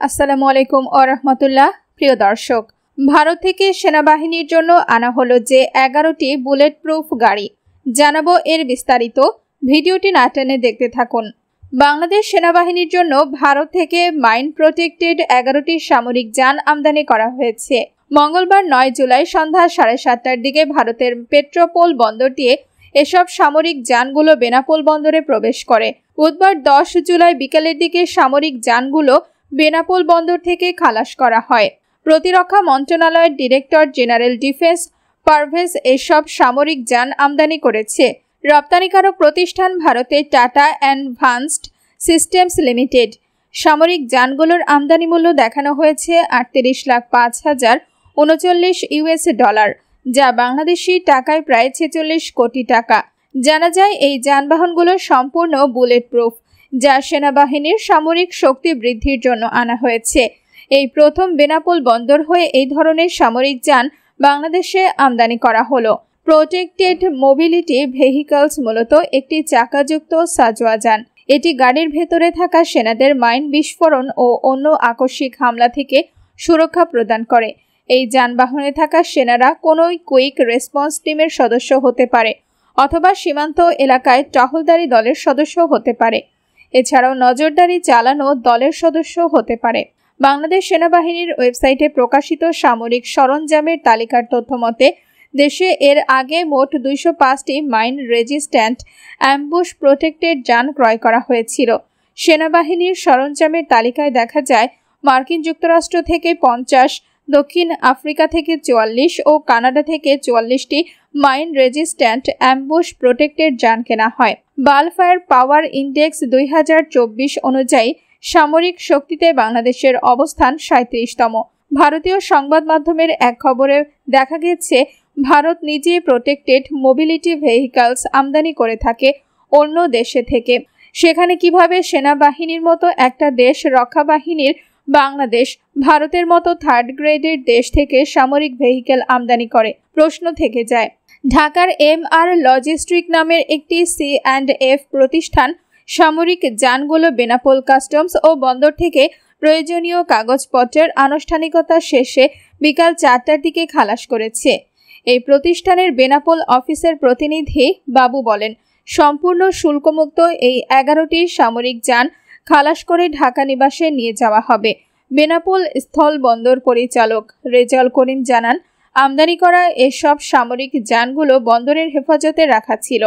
আসসালামু আলাইকুম ওয়া রাহমাতুল্লাহ। প্রিয় দর্শক, ভারত থেকে সেনাবাহিনীর জন্য আনা হলো যে 11টি বুলেট প্রুফ গাড়ি, জানাবো এর বিস্তারিত। ভিডিওটি না টেনে দেখতে থাকুন। বাংলাদেশ সেনাবাহিনীর জন্য ভারত থেকে মাইন প্রোটেক্টেড 11টি সামরিক যান আমদানি করা হয়েছে। মঙ্গলবার 9 জুলাই সন্ধ্যা 7:30টার দিকে ভারতের পেট্রোপোল বন্দর দিয়ে এসব সামরিক যানগুলো বেনাপোল বন্দরে প্রবেশ করে। বুধবার 10 জুলাই বিকেলের দিকে সামরিক যানগুলো বেনাপোল বন্দর থেকে খালাস করা হয়। প্রতিরক্ষা মন্ত্রণালয়ের ডিরেক্টর জেনারেল ডিফেন্স পারভেজ এসব সামরিক যান আমদানি করেছে। রপ্তানিকারক প্রতিষ্ঠান ভারতের টাটা অ্যাডভান্সড সিস্টেমস লিমিটেড। সামরিক যানগুলোর আমদানি মূল্য দেখানো হয়েছে 38,05,039 ইউএস ডলার, যা বাংলাদেশি টাকায় প্রায় 46 কোটি টাকা। জানা যায় এই যানবাহনগুলো সম্পূর্ণ বুলেট প্রুফ, যা সেনাবাহিনীর সামরিক শক্তি বৃদ্ধির জন্য আনা হয়েছে। এই প্রথম বেনাপোল বন্দর হয়ে এই ধরনের সামরিক যান বাংলাদেশে আমদানি করা হলো। প্রোটেক্টেড মোবিলিটি ভেহিকলস মূলত একটি চাকাযুক্ত সাজোয়া যান। এটি গাড়ির ভেতরে থাকা সেনাদের মাইন বিস্ফোরণ ও অন্য আকস্মিক হামলা থেকে সুরক্ষা প্রদান করে। এই যানবাহনে থাকা সেনারা কোনো কুইক রেসপন্স টিমের সদস্য হতে পারে অথবা সীমান্ত এলাকায় টহলদারি দলের সদস্য হতে পারে। এছাড়াও নজরদারি চালানো দলের সদস্য হতে পারে। বাংলাদেশ সেনাবাহিনীর ওয়েবসাইটে প্রকাশিত সামরিক সরঞ্জামের তালিকার তথ্য মতে দেশে এর আগে মোট 205টি মাইন রেজিস্ট্যান্ট অ্যাম্বুশ প্রোটেক্টেড যান ক্রয় করা হয়েছিল। সেনাবাহিনীর সরঞ্জামের তালিকায় দেখা যায় মার্কিন যুক্তরাষ্ট্র থেকে 50, দক্ষিণ আফ্রিকা থেকে 44 ও কানাডা থেকে 44টি মাইন রেজিস্ট্যান্ট অ্যাম্বুশ প্রোটেক্টেড যান কেনা হয়। বালফায়ার পাওয়ার ইন্ডেক্স 2024 অনুযায়ী সামরিক শক্তিতে বাংলাদেশের অবস্থান 37তম। ভারতীয় সংবাদ মাধ্যমের এক খবরে দেখা গেছে ভারত নিজে প্রোটেক্টেড মোবিলিটি ভেহিকলস আমদানি করে থাকে অন্য দেশে থেকে। সেখানে কিভাবে সেনাবাহিনীর মতো একটা দেশ রক্ষা বাহিনীর বাংলাদেশ ভারতের মতো থার্ড গ্রেডের দেশ থেকে সামরিক ভেহিকেল আমদানি করে, প্রশ্ন থেকে যায়। ঢাকার MR লজিস্টিক নামের একটি C&F প্রতিষ্ঠান সামরিক যানগুলো বেনাপোল কাস্টমস ও বন্দর থেকে প্রয়োজনীয় কাগজপত্রের আনুষ্ঠানিকতা শেষে বিকাল 4টার দিকে খালাস করেছে। এই প্রতিষ্ঠানের বেনাপোল অফিসের প্রতিনিধি বাবু বলেন, সম্পূর্ণ শুল্কমুক্ত এই 11টি সামরিক যান খালাস করে ঢাকা নিবাসে নিয়ে যাওয়া হবে। বেনাপোল স্থল বন্দর পরিচালক রেজাউল করিম জানান, আমদানি করা এসব সামরিক যানগুলো বন্দরের হেফাজতে রাখা ছিল।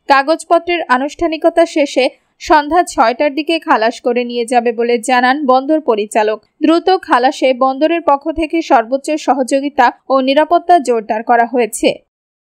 কাগজপত্রের আনুষ্ঠানিকতা শেষে সন্ধ্যা 6টার দিকে খালাস করে নিয়ে যাবে বলে জানান বন্দর পরিচালক। দ্রুত খালাসে বন্দরের পক্ষ থেকে সর্বোচ্চ সহযোগিতা ও নিরাপত্তা জোরদার করা হয়েছে।